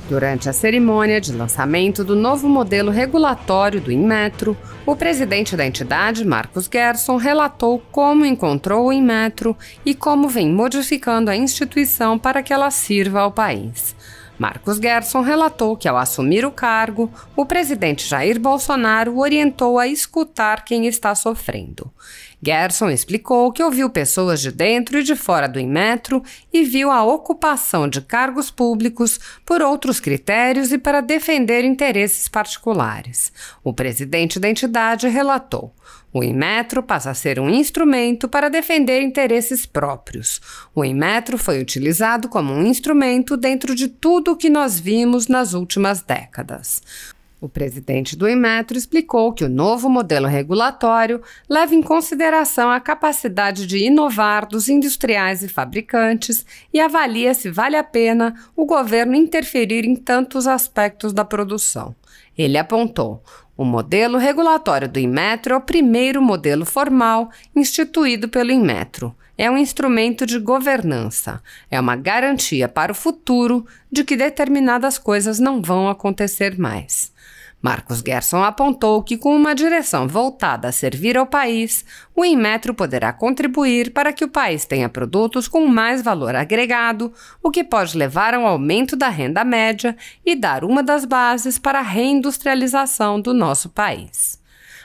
Durante a cerimônia de lançamento do novo modelo regulatório do Inmetro, o presidente da entidade, Marcos Gerson, relatou como encontrou o Inmetro e como vem modificando a instituição para que ela sirva ao país. Marcos Gerson relatou que, ao assumir o cargo, o presidente Jair Bolsonaro o orientou a escutar quem está sofrendo. Gerson explicou que ouviu pessoas de dentro e de fora do Inmetro e viu a ocupação de cargos públicos por outros critérios e para defender interesses particulares. O presidente da entidade relatou: o Inmetro passa a ser um instrumento para defender interesses próprios. O Inmetro foi utilizado como um instrumento dentro de tudo o que nós vimos nas últimas décadas. O presidente do Inmetro explicou que o novo modelo regulatório leva em consideração a capacidade de inovar dos industriais e fabricantes e avalia se vale a pena o governo interferir em tantos aspectos da produção. Ele apontou: o modelo regulatório do Inmetro é o primeiro modelo formal instituído pelo Inmetro. É um instrumento de governança. É uma garantia para o futuro de que determinadas coisas não vão acontecer mais. Marcos Gerson apontou que, com uma direção voltada a servir ao país, o Inmetro poderá contribuir para que o país tenha produtos com mais valor agregado, o que pode levar ao aumento da renda média e dar uma das bases para a reindustrialização do nosso país.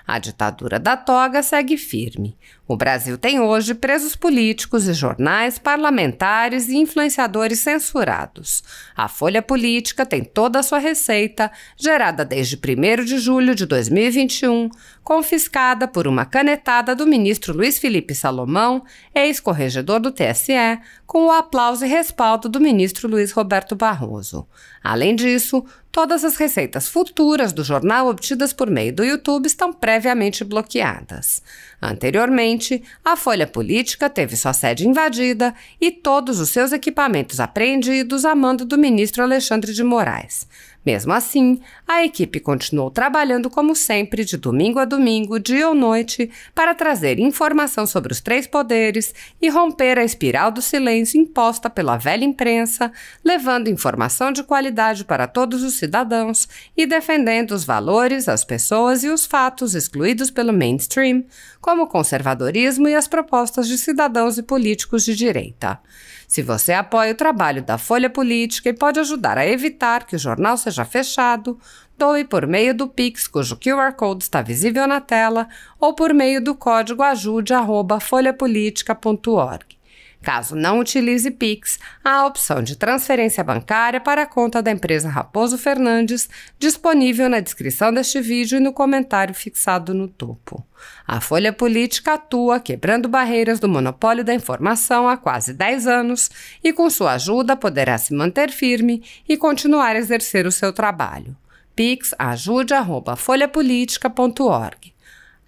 A ditadura da toga segue firme. O Brasil tem hoje presos políticos e jornais, parlamentares e influenciadores censurados. A Folha Política tem toda a sua receita, gerada desde 1º de julho de 2021, confiscada por uma canetada do ministro Luiz Felipe Salomão, ex-corregedor do TSE, com o aplauso e respaldo do ministro Luiz Roberto Barroso. Além disso, todas as receitas futuras do jornal obtidas por meio do YouTube estão previamente bloqueadas. Anteriormente, a Folha Política teve sua sede invadida e todos os seus equipamentos apreendidos a mando do ministro Alexandre de Moraes. Mesmo assim, a equipe continuou trabalhando como sempre, de domingo a domingo, dia ou noite, para trazer informação sobre os 3 poderes e romper a espiral do silêncio imposta pela velha imprensa, levando informação de qualidade para todos os cidadãos e defendendo os valores, as pessoas e os fatos excluídos pelo mainstream, como o conservadorismo e as propostas de cidadãos e políticos de direita. Se você apoia o trabalho da Folha Política e pode ajudar a evitar que o jornal seja fechado, doe por meio do Pix, cujo QR Code está visível na tela, ou por meio do código ajude@folhapolitica.org. Caso não utilize Pix, há a opção de transferência bancária para a conta da empresa Raposo Fernandes, disponível na descrição deste vídeo e no comentário fixado no topo. A Folha Política atua quebrando barreiras do monopólio da informação há quase 10 anos e, com sua ajuda, poderá se manter firme e continuar a exercer o seu trabalho. Pix ajude@folhapolitica.org.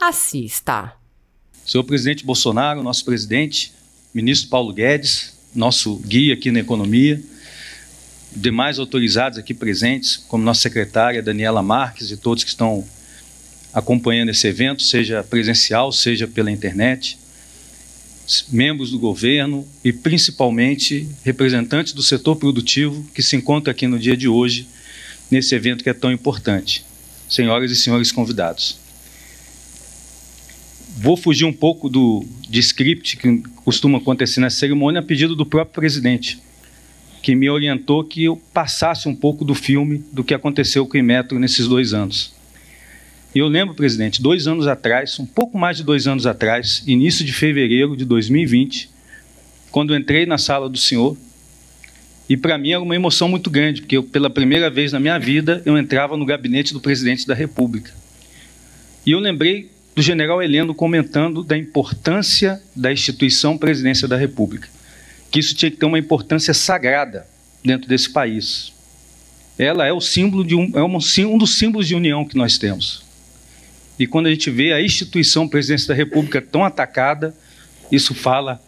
Assista. Senhor presidente Bolsonaro, nosso presidente, ministro Paulo Guedes, nosso guia aqui na economia, demais autorizados aqui presentes, como nossa secretária Daniela Marques e todos que estão acompanhando esse evento, seja presencial, seja pela internet, membros do governo e principalmente representantes do setor produtivo que se encontram aqui no dia de hoje, nesse evento que é tão importante. Senhoras e senhores convidados. Vou fugir um pouco de script que costuma acontecer na cerimônia a pedido do próprio presidente, que me orientou que eu passasse um pouco do filme do que aconteceu com o Inmetro nesses 2 anos. E eu lembro, presidente, 2 anos atrás, um pouco mais de 2 anos atrás, início de fevereiro de 2020, quando eu entrei na sala do senhor, e para mim era uma emoção muito grande, porque pela primeira vez na minha vida eu entrava no gabinete do presidente da República. E eu lembrei do general Heleno comentando da importância da instituição Presidência da República, que isso tinha que ter uma importância sagrada dentro desse país. Ela é o símbolo um dos símbolos de união que nós temos. E quando a gente vê a instituição Presidência da República tão atacada, isso fala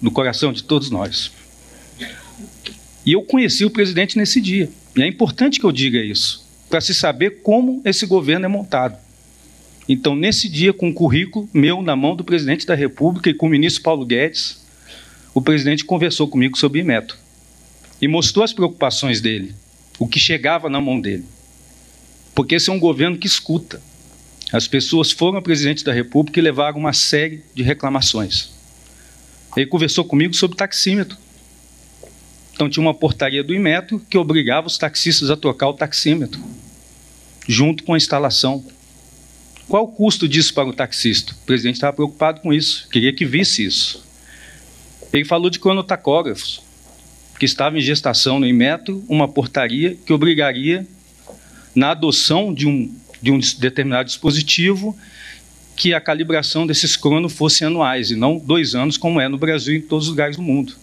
no coração de todos nós. E eu conheci o presidente nesse dia. E é importante que eu diga isso, para se saber como esse governo é montado. Então, nesse dia, com o currículo meu na mão do presidente da República e com o ministro Paulo Guedes, o presidente conversou comigo sobre o Inmetro e mostrou as preocupações dele o que chegava na mão dele. Porque esse é um governo que escuta. As pessoas foram ao presidente da República e levaram uma série de reclamações. Ele conversou comigo sobre taxímetro. Então tinha uma portaria do Inmetro que obrigava os taxistas a trocar o taxímetro, junto com a instalação. Qual o custo disso para o taxista? O presidente estava preocupado com isso, queria que visse isso. Ele falou de cronotacógrafos, que estava em gestação no Inmetro, uma portaria que obrigaria, na adoção de um determinado dispositivo, que a calibração desses cronos fosse anuais, e não 2 anos, como é no Brasil e em todos os lugares do mundo.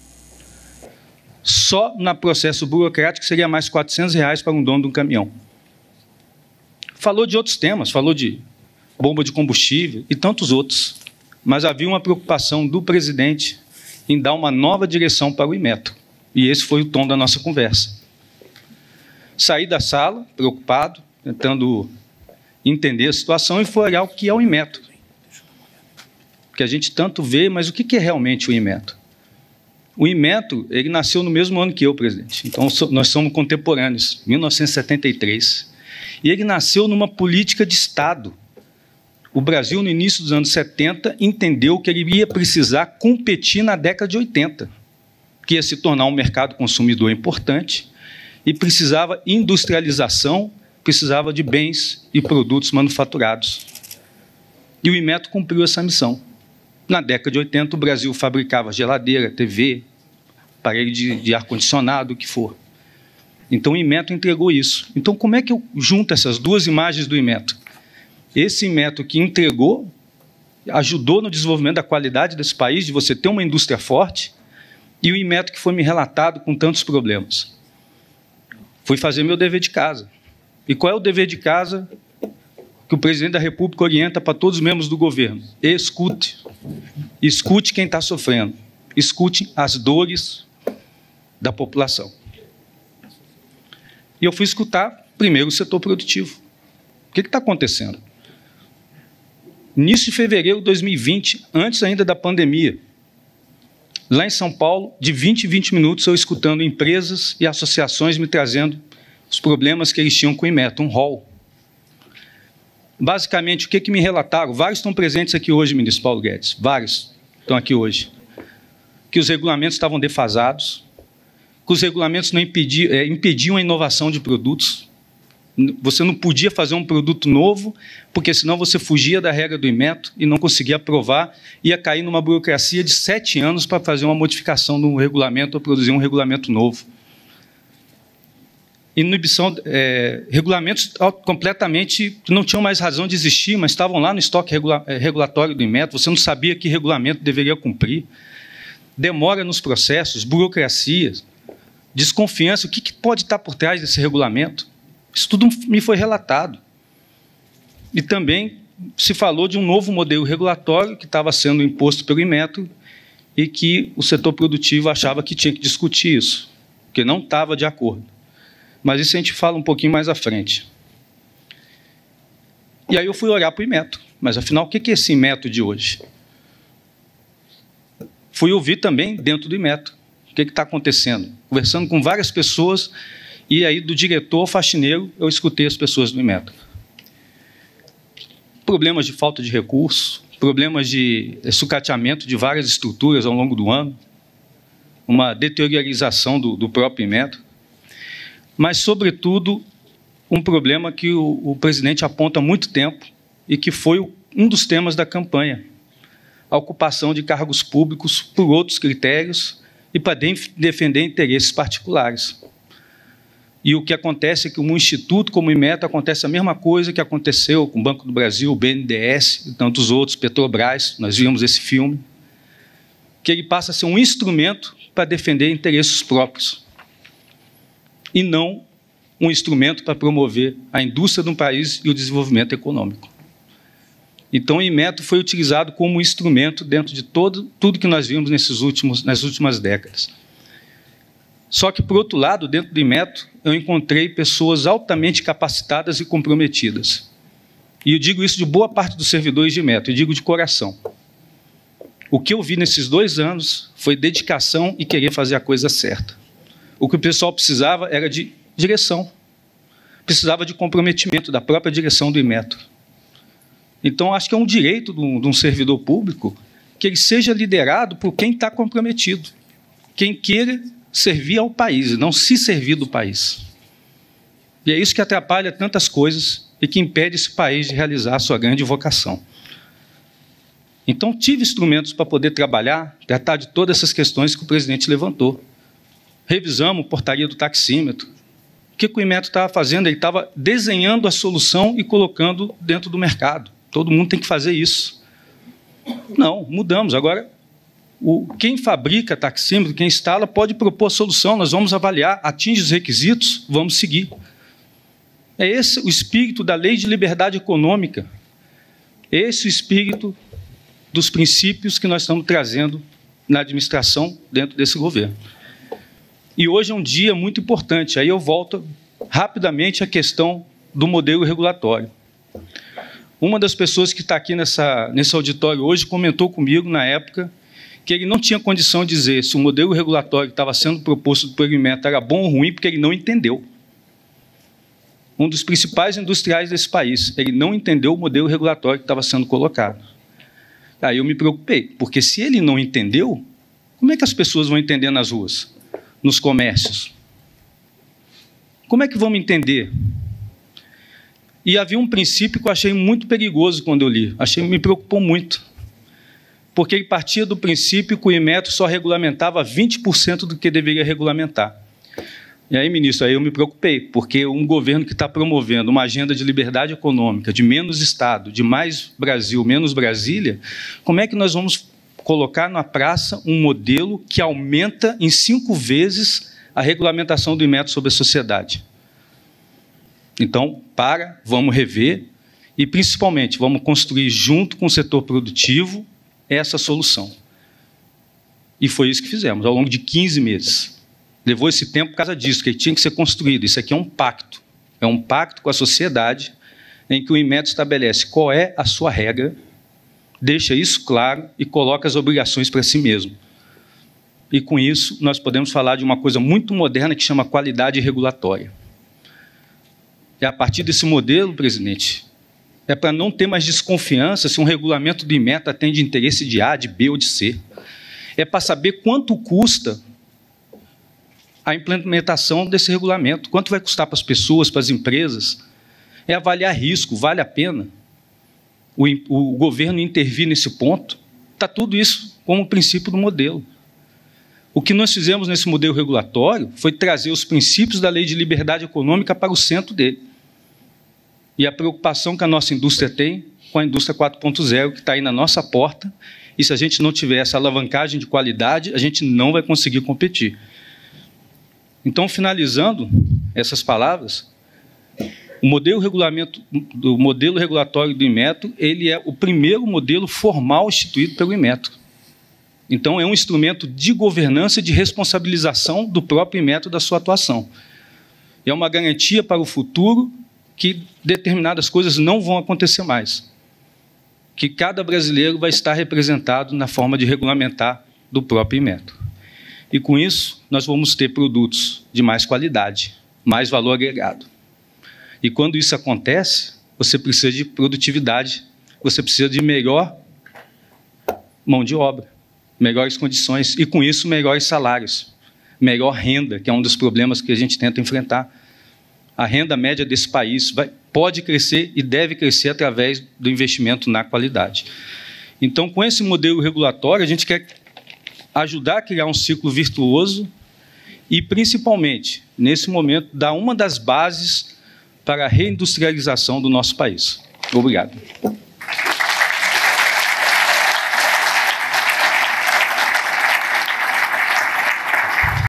Só no processo burocrático seria mais R$400 para um dono de um caminhão. Falou de outros temas, falou de bomba de combustível e tantos outros, mas havia uma preocupação do presidente em dar uma nova direção para o Inmetro, e esse foi o tom da nossa conversa. Saí da sala, preocupado, tentando entender a situação, e fui olhar o que é o Inmetro. Que a gente tanto vê, mas o que é realmente o Inmetro? O Inmetro, ele nasceu no mesmo ano que eu, presidente. Então, nós somos contemporâneos, 1973. E ele nasceu numa política de Estado. O Brasil, no início dos anos 70, entendeu que ele ia precisar competir na década de 80, que ia se tornar um mercado consumidor importante, e precisava industrialização, precisava de bens e produtos manufaturados. E o Inmetro cumpriu essa missão. Na década de 80, o Brasil fabricava geladeira, TV, aparelho de ar-condicionado, o que for. Então, o Inmetro entregou isso. Então, como é que eu junto essas duas imagens do Inmetro? Esse Inmetro que entregou, ajudou no desenvolvimento da qualidade desse país, de você ter uma indústria forte, e o Inmetro que foi me relatado com tantos problemas. Fui fazer meu dever de casa. E qual é o dever de casa que o presidente da República orienta para todos os membros do governo? Escute. Escute quem está sofrendo. Escute as dores da população. E eu fui escutar, primeiro, o setor produtivo. O que está acontecendo? Início de fevereiro de 2020, antes ainda da pandemia, lá em São Paulo, de 20 em 20 minutos, eu escutando empresas e associações me trazendo os problemas que eles tinham com o Inmetro, um rol. Basicamente, o que me relataram? Vários estão presentes aqui hoje, ministro Paulo Guedes, vários estão aqui hoje. Que os regulamentos estavam defasados, que os regulamentos não impediam a inovação de produtos. Você não podia fazer um produto novo, porque senão você fugia da regra do Inmetro e não conseguia aprovar, ia cair numa burocracia de 7 anos para fazer uma modificação no regulamento ou produzir um regulamento novo. Inibição, regulamentos completamente que não tinham mais razão de existir, mas estavam lá no estoque regulatório do Inmetro, você não sabia que regulamento deveria cumprir. Demora nos processos, burocracia, desconfiança, o que pode estar por trás desse regulamento? Isso tudo me foi relatado. E também se falou de um novo modelo regulatório que estava sendo imposto pelo Inmetro e que o setor produtivo achava que tinha que discutir isso, porque não estava de acordo. Mas isso a gente fala um pouquinho mais à frente. E aí eu fui olhar para o Inmetro. Mas, afinal, o que é esse Inmetro de hoje? Fui ouvir também dentro do Inmetro. O que está acontecendo? Conversando com várias pessoas, e aí do diretor ao faxineiro, eu escutei as pessoas do Inmetro. Problemas de falta de recursos, problemas de sucateamento de várias estruturas ao longo do ano, uma deteriorização do próprio Inmetro, mas, sobretudo, um problema que o presidente aponta há muito tempo e que foi um dos temas da campanha, a ocupação de cargos públicos por outros critérios e para defender interesses particulares. E o que acontece é que um instituto como o Inmetro acontece a mesma coisa que aconteceu com o Banco do Brasil, o BNDES e tantos outros, Petrobras, nós vimos esse filme, que ele passa a ser um instrumento para defender interesses próprios e não um instrumento para promover a indústria de um país e o desenvolvimento econômico. Então, o Inmetro foi utilizado como instrumento dentro de tudo que nós vimos nas últimas décadas. Só que, por outro lado, dentro do Inmetro, eu encontrei pessoas altamente capacitadas e comprometidas. E eu digo isso de boa parte dos servidores de Inmetro, eu digo de coração. O que eu vi nesses 2 anos foi dedicação e querer fazer a coisa certa. O que o pessoal precisava era de direção. Precisava de comprometimento da própria direção do Inmetro. Então, acho que é um direito de um servidor público que ele seja liderado por quem está comprometido, quem queira servir ao país e não se servir do país. E é isso que atrapalha tantas coisas e que impede esse país de realizar a sua grande vocação. Então, tive instrumentos para poder trabalhar, tratar de todas essas questões que o presidente levantou. Revisamos a portaria do taxímetro. O que o Inmetro estava fazendo? Ele estava desenhando a solução e colocando dentro do mercado. Todo mundo tem que fazer isso. Não, mudamos. Agora, quem fabrica taxímetro, quem instala, pode propor a solução, nós vamos avaliar, atinge os requisitos, vamos seguir. É esse o espírito da Lei de Liberdade Econômica. Esse é o espírito dos princípios que nós estamos trazendo na administração dentro desse governo. E hoje é um dia muito importante. Aí eu volto rapidamente à questão do modelo regulatório. Uma das pessoas que está aqui nesse auditório hoje comentou comigo, na época, que ele não tinha condição de dizer se o modelo regulatório que estava sendo proposto pelo Inmetro era bom ou ruim, porque ele não entendeu. Um dos principais industriais desse país, ele não entendeu o modelo regulatório que estava sendo colocado. Aí eu me preocupei, porque se ele não entendeu, como é que as pessoas vão entender nas ruas, nos comércios? Como é que vão entender? E havia um princípio que eu achei muito perigoso quando eu li, me preocupou muito, porque ele partia do princípio que o Inmetro só regulamentava 20% do que deveria regulamentar. E aí, ministro, aí eu me preocupei, porque um governo que está promovendo uma agenda de liberdade econômica, de menos Estado, de mais Brasil, menos Brasília, como é que nós vamos colocar na praça um modelo que aumenta em 5 vezes a regulamentação do Inmetro sobre a sociedade? Então, vamos rever e, principalmente, vamos construir junto com o setor produtivo essa solução. E foi isso que fizemos, ao longo de 15 meses. Levou esse tempo por causa disso, que ele tinha que ser construído. Isso aqui é um pacto com a sociedade, em que o Inmetro estabelece qual é a sua regra, deixa isso claro e coloca as obrigações para si mesmo. E, com isso, nós podemos falar de uma coisa muito moderna que chama qualidade regulatória. E, a partir desse modelo, presidente, é para não ter mais desconfiança se um regulamento do Inmetro atende interesse de A, de B ou de C. É para saber quanto custa a implementação desse regulamento, quanto vai custar para as pessoas, para as empresas. É avaliar risco, vale a pena o governo intervir nesse ponto. Está tudo isso como princípio do modelo. O que nós fizemos nesse modelo regulatório foi trazer os princípios da Lei de Liberdade Econômica para o centro dele. E a preocupação que a nossa indústria tem com a indústria 4.0, que está aí na nossa porta, e se a gente não tiver essa alavancagem de qualidade, a gente não vai conseguir competir. Então, finalizando essas palavras, o modelo regulatório do Inmetro, ele é o primeiro modelo formal instituído pelo Inmetro. Então, é um instrumento de governança e de responsabilização do próprio Inmetro da sua atuação. É uma garantia para o futuro que determinadas coisas não vão acontecer mais. Que cada brasileiro vai estar representado na forma de regulamentar do próprio Inmetro. E, com isso, nós vamos ter produtos de mais qualidade, mais valor agregado. E, quando isso acontece, você precisa de produtividade, você precisa de melhor mão de obra, melhores condições, e, com isso, melhores salários, melhor renda, que é um dos problemas que a gente tenta enfrentar. A renda média desse país pode crescer e deve crescer através do investimento na qualidade. Então, com esse modelo regulatório, a gente quer ajudar a criar um ciclo virtuoso e, principalmente, nesse momento, dar uma das bases para a reindustrialização do nosso país. Obrigado.